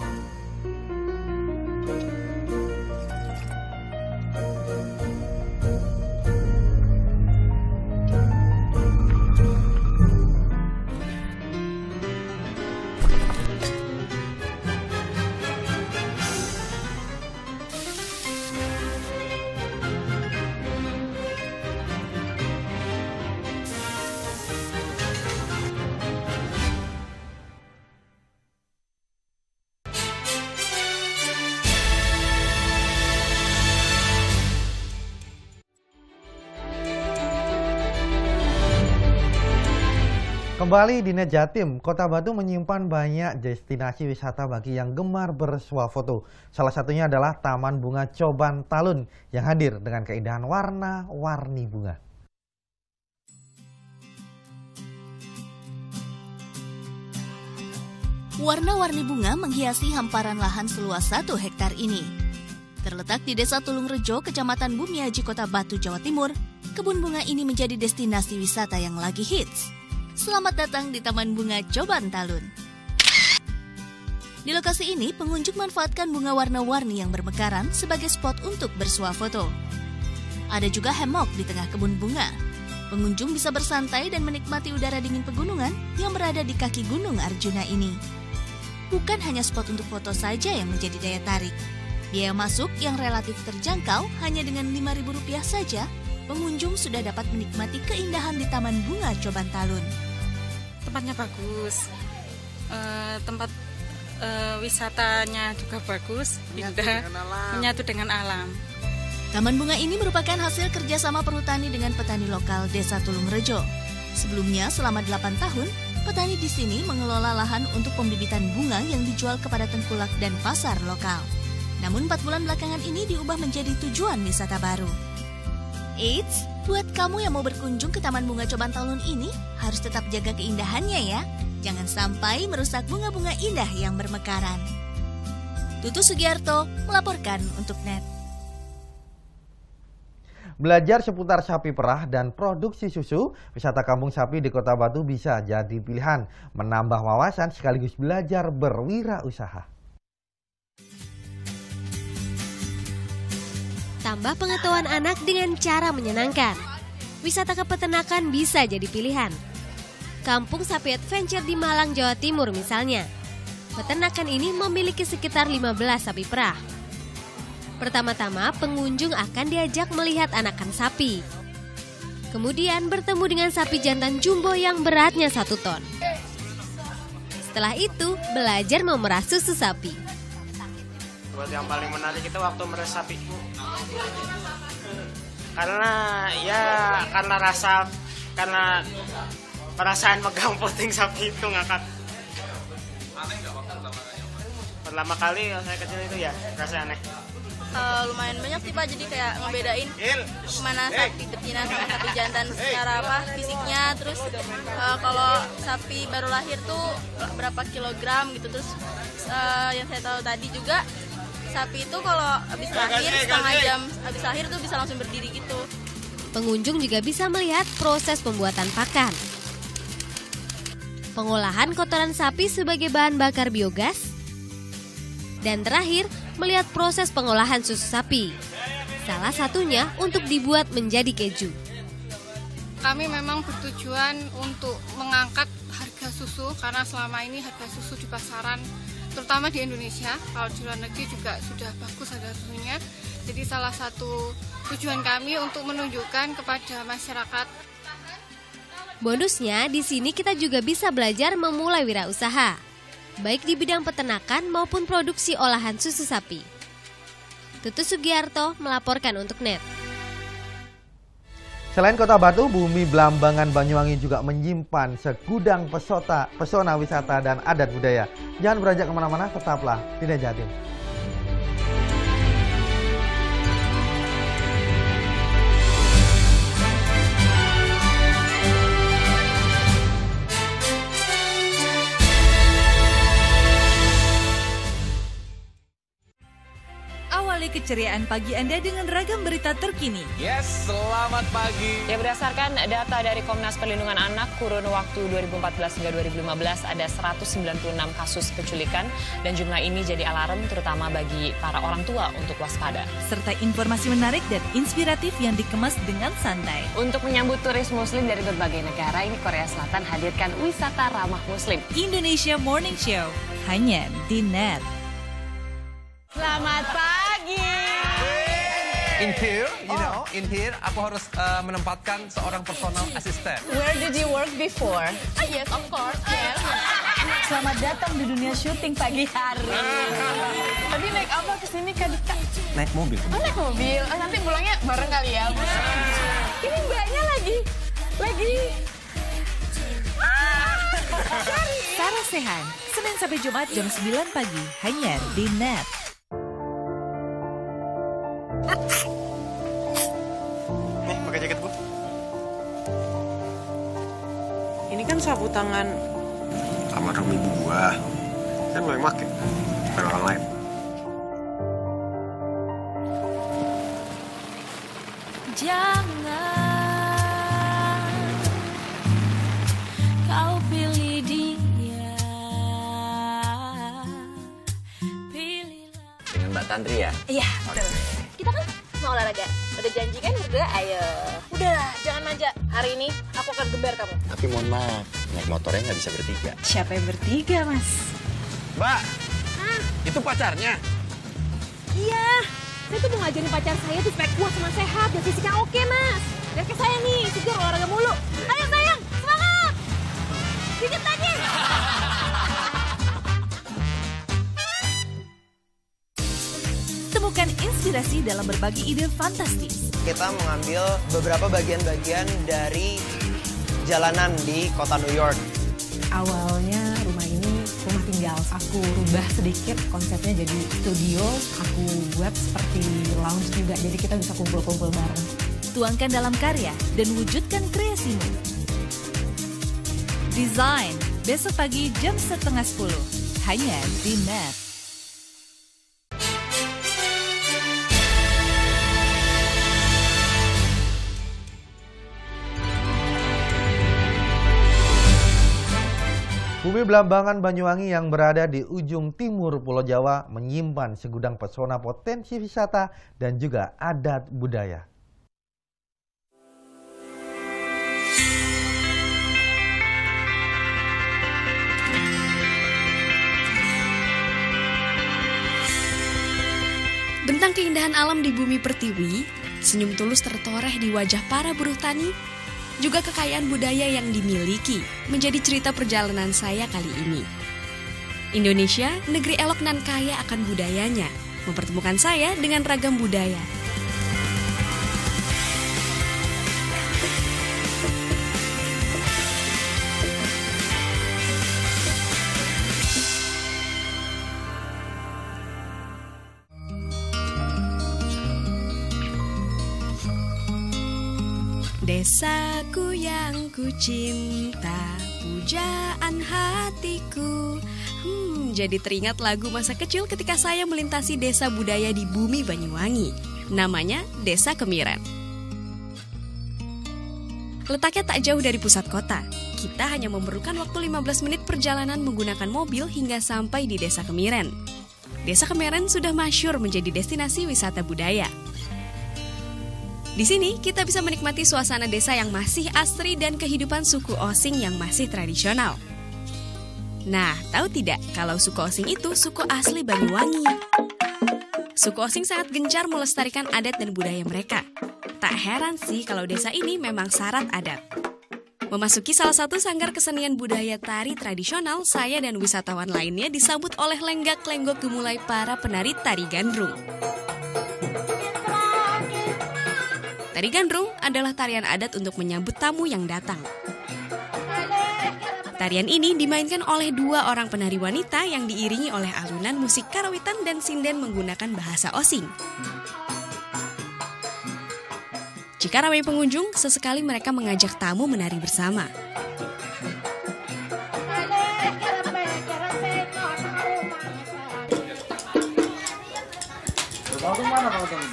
Kembali di Net Jatim, Kota Batu menyimpan banyak destinasi wisata bagi yang gemar bersuah foto. Salah satunya adalah Taman Bunga Coban Talun yang hadir dengan keindahan warna-warni bunga. Warna-warni bunga menghiasi hamparan lahan seluas 1 hektar ini. Terletak di Desa Tulungrejo, Kecamatan Bumiaji, Kota Batu, Jawa Timur, kebun bunga ini menjadi destinasi wisata yang lagi hits. Selamat datang di Taman Bunga Coban Talun. Di lokasi ini, pengunjung manfaatkan bunga warna-warni yang bermekaran sebagai spot untuk bersuah foto. Ada juga hemok di tengah kebun bunga. Pengunjung bisa bersantai dan menikmati udara dingin pegunungan yang berada di kaki Gunung Arjuna ini. Bukan hanya spot untuk foto saja yang menjadi daya tarik. Biaya masuk yang relatif terjangkau hanya dengan Rp5.000 saja, pengunjung sudah dapat menikmati keindahan di Taman Bunga Coban Talun. Tempatnya bagus, tempat wisatanya juga bagus, indah, menyatu dengan alam. Taman bunga ini merupakan hasil kerjasama perhutani dengan petani lokal Desa Tulungrejo. Sebelumnya, selama 8 tahun, petani di sini mengelola lahan untuk pembibitan bunga yang dijual kepada tengkulak dan pasar lokal. Namun 4 bulan belakangan ini diubah menjadi tujuan wisata baru. Eits, buat kamu yang mau berkunjung ke Taman Bunga Coban Talun ini, harus tetap jaga keindahannya ya. Jangan sampai merusak bunga-bunga indah yang bermekaran. Tutu Sugiarto melaporkan untuk Net. Belajar seputar sapi perah dan produksi susu, wisata kampung sapi di Kota Batu bisa jadi pilihan, menambah wawasan sekaligus belajar berwirausaha. Tambah pengetahuan anak dengan cara menyenangkan. Wisata kepeternakan bisa jadi pilihan. Kampung Sapi Adventure di Malang, Jawa Timur misalnya. Peternakan ini memiliki sekitar 15 sapi perah. Pertama-tama pengunjung akan diajak melihat anakan sapi. Kemudian bertemu dengan sapi jantan jumbo yang beratnya 1 ton. Setelah itu belajar memerah susu sapi. Buat yang paling menarik itu waktu merah sapi. Karena perasaan megang puting sapi itu ngakak. Pertama kali saya kecil itu ya rasa aneh. Lumayan banyak sih Pak, jadi kayak ngebedain mana sapi betina sama sapi jantan secara fisiknya, terus kalau sapi baru lahir tuh berapa kilogram gitu, terus yang saya tahu tadi juga sapi itu kalau habis lahir setengah jam habis lahir tuh bisa langsung berdiri gitu. Pengunjung juga bisa melihat proses pembuatan pakan, pengolahan kotoran sapi sebagai bahan bakar biogas, dan terakhir melihat proses pengolahan susu sapi. Salah satunya untuk dibuat menjadi keju. Kami memang bertujuan untuk mengangkat harga susu karena selama ini harga susu di pasaran, terutama di Indonesia, kalau di luar negeri juga sudah bagus harga susunya. Jadi salah satu tujuan kami untuk menunjukkan kepada masyarakat. Bonusnya di sini kita juga bisa belajar memulai wirausaha, baik di bidang peternakan maupun produksi olahan susu sapi. Tutu Sugiarto melaporkan untuk Net. Selain Kota Batu, Bumi Blambangan Banyuwangi juga menyimpan segudang pesona wisata dan adat budaya. Jangan beranjak kemana-mana, tetaplah di Jatim. Awali keceriaan pagi Anda dengan ragam berita terkini. Yes, selamat pagi. Ya, berdasarkan data dari Komnas Perlindungan Anak, kurun waktu 2014 hingga 2015 ada 196 kasus penculikan dan jumlah ini jadi alarm terutama bagi para orang tua untuk waspada. Serta informasi menarik dan inspiratif yang dikemas dengan santai. Untuk menyambut turis muslim dari berbagai negara, ini Korea Selatan hadirkan wisata ramah muslim. Indonesia Morning Show, hanya di NET. Selamat pagi. In here, aku harus menempatkan seorang personal assistant. Where did you work before? Yes, of course. Yes. Selamat datang di dunia syuting pagi hari. Tadi naik apa kesini Kak Dika? Naik mobil. Oh, naik mobil. Nanti pulangnya bareng kali ya. Ini mbaknya lagi. Sarah Sehan, Senin sampai Jumat jam 9 pagi, hanya di NET. Nih, pakai jaket gua. Ini kan sapu tangan almarhum ibu gua. Kan lo yang make, bukan orang lain. Jangan kau pilih dia. Dengan Mbak Tantri ya? Iya, betul. Kita kan mau olahraga. Udah janji kan berdua, ayo. Udahlah, jangan manja. Hari ini aku akan gembar kamu. Tapi mohon maaf, naik motornya nggak bisa bertiga. Siapa yang bertiga, Mas? Mbak, itu pacarnya? Iya, saya tuh mau ngajarin pacar saya tuh supaya kuat sama sehat dan fisiknya oke, Mas. Dan kayak saya nih, segar olahraga mulu. Ayo sayang, semangat! Dikit lagi! Temukan inspirasi dalam berbagi ide fantastis. Kita mengambil beberapa bagian-bagian dari jalanan di kota New York. Awalnya rumah ini rumah tinggal. Aku rubah sedikit konsepnya jadi studio. Aku buat seperti lounge juga, jadi kita bisa kumpul-kumpul bareng. Tuangkan dalam karya dan wujudkan kreasimu. Design, besok pagi jam 9:30, hanya di NET. Bumi Blambangan Banyuwangi yang berada di ujung timur Pulau Jawa menyimpan segudang pesona potensi wisata dan juga adat budaya. Bentang keindahan alam di bumi pertiwi, senyum tulus tertoreh di wajah para buruh tani, juga kekayaan budaya yang dimiliki menjadi cerita perjalanan saya kali ini. Indonesia, negeri elok dan kaya akan budayanya, mempertemukan saya dengan ragam budaya. Desaku yang ku cinta, pujaan hatiku. Jadi teringat lagu masa kecil ketika saya melintasi desa budaya di bumi Banyuwangi. Namanya Desa Kemiren. Letaknya tak jauh dari pusat kota. Kita hanya memerlukan waktu 15 menit perjalanan menggunakan mobil hingga sampai di Desa Kemiren. Desa Kemiren sudah masyhur menjadi destinasi wisata budaya. Di sini kita bisa menikmati suasana desa yang masih asri dan kehidupan suku Osing yang masih tradisional. Nah, tahu tidak kalau suku Osing itu suku asli Banyuwangi? Suku Osing sangat gencar melestarikan adat dan budaya mereka. Tak heran sih kalau desa ini memang syarat adat. Memasuki salah satu sanggar kesenian budaya tari tradisional, saya dan wisatawan lainnya disambut oleh lenggak-lenggok gemulai para penari tari gandrung. Tari gandrung adalah tarian adat untuk menyambut tamu yang datang. Tarian ini dimainkan oleh 2 orang penari wanita yang diiringi oleh alunan musik karawitan dan sinden menggunakan bahasa Osing. Jika ramai pengunjung, sesekali mereka mengajak tamu menari bersama.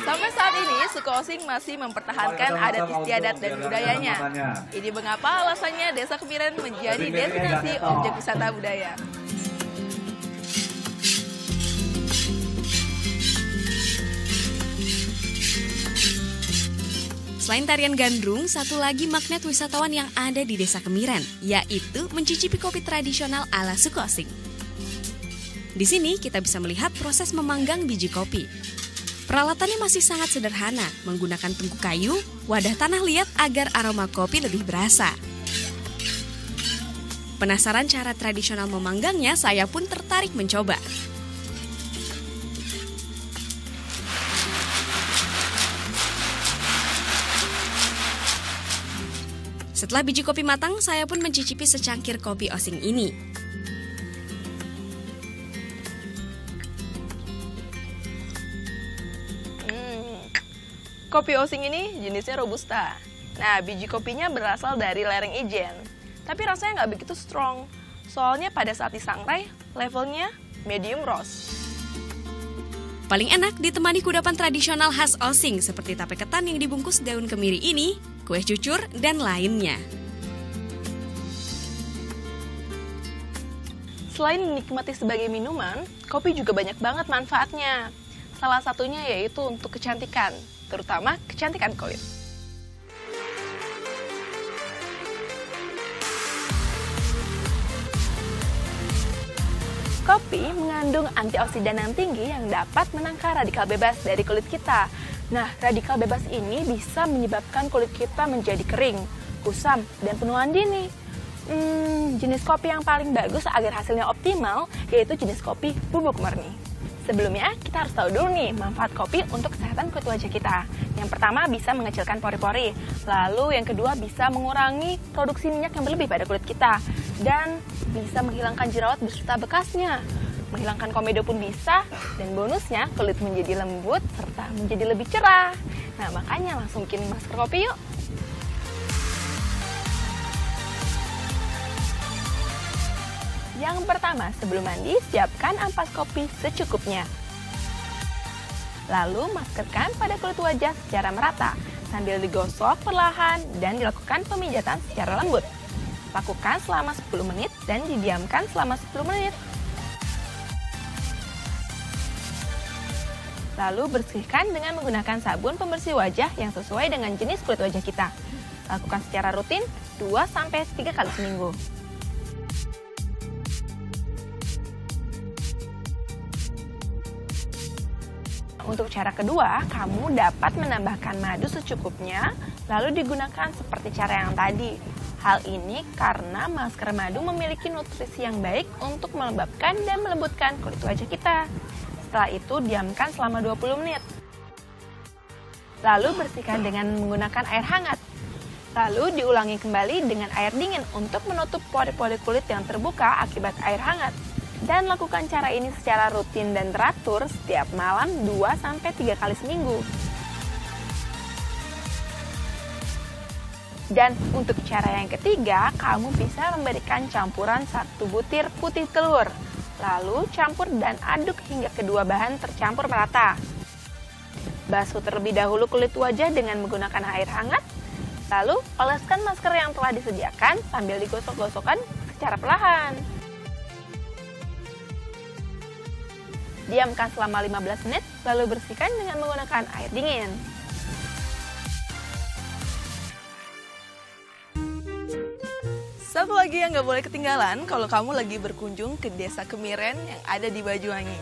Sampai saat ini, suku Osing masih mempertahankan adat istiadat dan budayanya. Ini mengapa alasannya Desa Kemiren menjadi destinasi objek wisata budaya. Selain tarian gandrung, satu lagi magnet wisatawan yang ada di Desa Kemiren, yaitu mencicipi kopi tradisional ala suku Osing. Di sini kita bisa melihat proses memanggang biji kopi. Peralatannya masih sangat sederhana, menggunakan tungku kayu, wadah tanah liat agar aroma kopi lebih berasa. Penasaran cara tradisional memanggangnya, saya pun tertarik mencoba. Setelah biji kopi matang, saya pun mencicipi secangkir kopi Osing ini. Kopi Osing ini jenisnya Robusta. Nah, biji kopinya berasal dari lereng Ijen. Tapi rasanya nggak begitu strong. Soalnya pada saat disangrai, levelnya medium roast. Paling enak ditemani kudapan tradisional khas Osing seperti tape ketan yang dibungkus daun kemiri ini, kue cucur, dan lainnya. Selain dinikmati sebagai minuman, kopi juga banyak banget manfaatnya. Salah satunya yaitu untuk kecantikan, terutama kecantikan kulit. Kopi mengandung antioksidan yang tinggi yang dapat menangkal radikal bebas dari kulit kita. Nah, radikal bebas ini bisa menyebabkan kulit kita menjadi kering, kusam, dan penuaan dini. Jenis kopi yang paling bagus agar hasilnya optimal yaitu jenis kopi bubuk murni. Sebelumnya, kita harus tahu dulu nih manfaat kopi untuk kesehatan kulit wajah kita. Yang pertama, bisa mengecilkan pori-pori. Lalu yang kedua, bisa mengurangi produksi minyak yang berlebih pada kulit kita. Dan bisa menghilangkan jerawat beserta bekasnya. Menghilangkan komedo pun bisa. Dan bonusnya, kulit menjadi lembut serta menjadi lebih cerah. Nah, makanya langsung bikin masker kopi yuk. Yang pertama, sebelum mandi, siapkan ampas kopi secukupnya. Lalu, maskerkan pada kulit wajah secara merata, sambil digosok perlahan dan dilakukan pemijatan secara lembut. Lakukan selama 10 menit dan didiamkan selama 10 menit. Lalu, bersihkan dengan menggunakan sabun pembersih wajah yang sesuai dengan jenis kulit wajah kita. Lakukan secara rutin 2-3 kali seminggu. Untuk cara kedua, kamu dapat menambahkan madu secukupnya, lalu digunakan seperti cara yang tadi. Hal ini karena masker madu memiliki nutrisi yang baik untuk melembabkan dan melembutkan kulit wajah kita. Setelah itu, diamkan selama 20 menit. Lalu bersihkan dengan menggunakan air hangat. Lalu diulangi kembali dengan air dingin untuk menutup pori-pori kulit yang terbuka akibat air hangat. Dan lakukan cara ini secara rutin dan teratur setiap malam 2-3 kali seminggu. Dan untuk cara yang ketiga, kamu bisa memberikan campuran 1 butir putih telur. Lalu campur dan aduk hingga kedua bahan tercampur merata. Basuh terlebih dahulu kulit wajah dengan menggunakan air hangat. Lalu oleskan masker yang telah disediakan sambil digosok-gosokkan secara perlahan. Diamkan selama 15 menit, lalu bersihkan dengan menggunakan air dingin. Satu lagi yang gak boleh ketinggalan kalau kamu lagi berkunjung ke Desa Kemiren yang ada di Banyuwangi.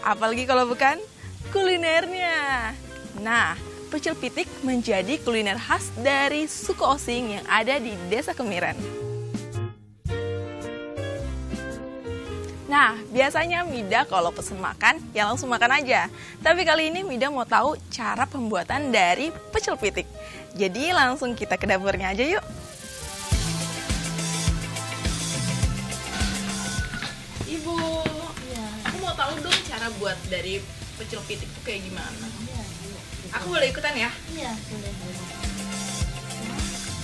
Apalagi kalau bukan kulinernya. Nah, pecel pitik menjadi kuliner khas dari suku Osing yang ada di Desa Kemiren. Nah, biasanya Mida kalau pesen makan, ya langsung makan aja. Tapi kali ini Mida mau tahu cara pembuatan dari pecel pitik. Jadi langsung kita ke dapurnya aja yuk. Ibu, aku mau tahu dong cara buat dari pecel pitik itu kayak gimana. Aku boleh ikutan ya? Iya, boleh.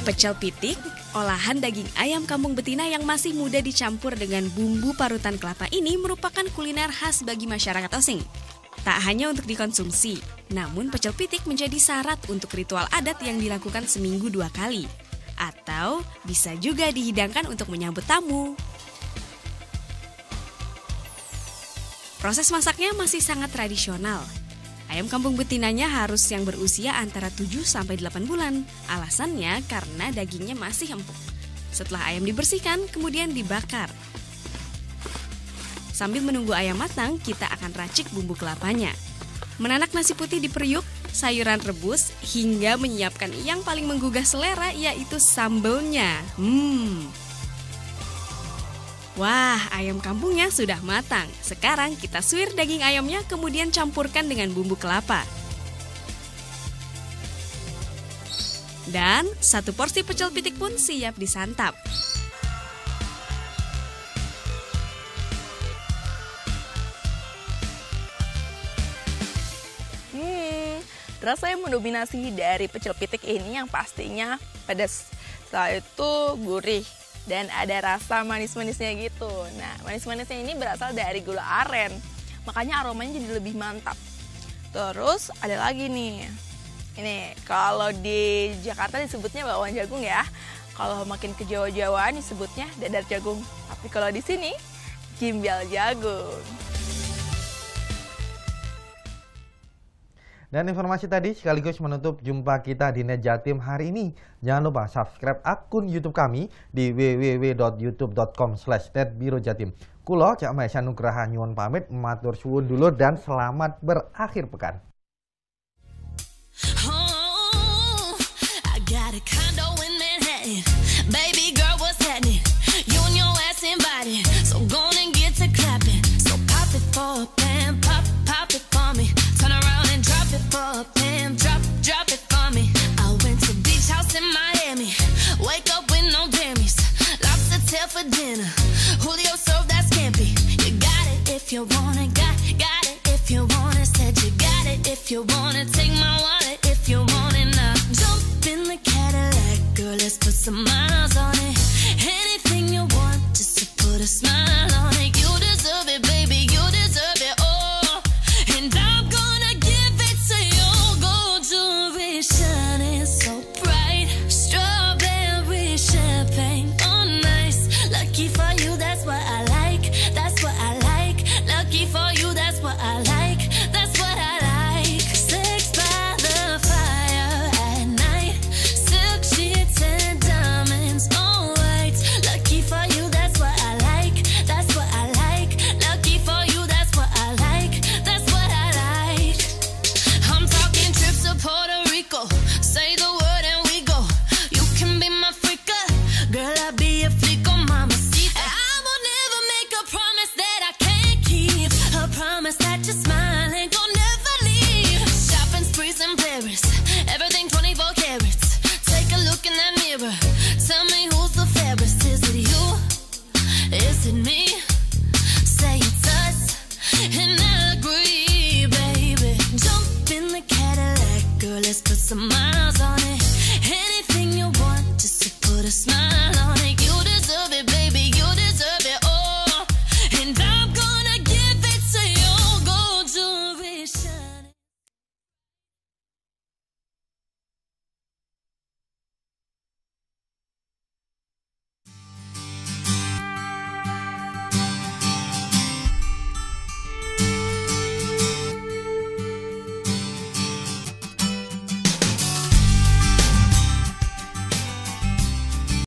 Pecel pitik, olahan daging ayam kampung betina yang masih muda dicampur dengan bumbu parutan kelapa ini merupakan kuliner khas bagi masyarakat Osing. Tak hanya untuk dikonsumsi, namun pecel pitik menjadi syarat untuk ritual adat yang dilakukan seminggu 2 kali. Atau bisa juga dihidangkan untuk menyambut tamu. Proses masaknya masih sangat tradisional. Ayam kampung betinanya harus yang berusia antara 7-8 bulan. Alasannya karena dagingnya masih empuk. Setelah ayam dibersihkan, kemudian dibakar. Sambil menunggu ayam matang, kita akan racik bumbu kelapanya. Menanak nasi putih diperiuk, sayuran rebus, hingga menyiapkan yang paling menggugah selera yaitu sambelnya. Wah, ayam kampungnya sudah matang. Sekarang kita suir daging ayamnya, kemudian campurkan dengan bumbu kelapa. Dan 1 porsi pecel pitik pun siap disantap. Rasa yang mendominasi dari pecel pitik ini yang pastinya pedas. Setelah itu gurih. Dan ada rasa manis-manisnya gitu. Nah, manis-manisnya ini berasal dari gula aren. Makanya aromanya jadi lebih mantap. Terus ada lagi nih. Ini kalau di Jakarta disebutnya bakwan jagung ya. Kalau makin ke Jawa-Jawaan disebutnya dadar jagung. Tapi kalau di sini gimbal jagung. Dan informasi tadi sekaligus menutup jumpa kita di Net Jatim hari ini. Jangan lupa subscribe akun YouTube kami di www.youtube.com/netbirojatim. Kulo Cak Maesa Nugraha nyuwun pamit, matur suwun dulur dan selamat berakhir pekan. Drop it for me. I went to beach house in Miami. Wake up with no jammies. Lobster tail for dinner. Julio served that scampi. You got it if you want it. Got it if you want it. Said you got it if you want it. Take my wallet if you want it now. Jump in the Cadillac, girl. Let's put some miles on it. Anything you want, just to put a smile on it.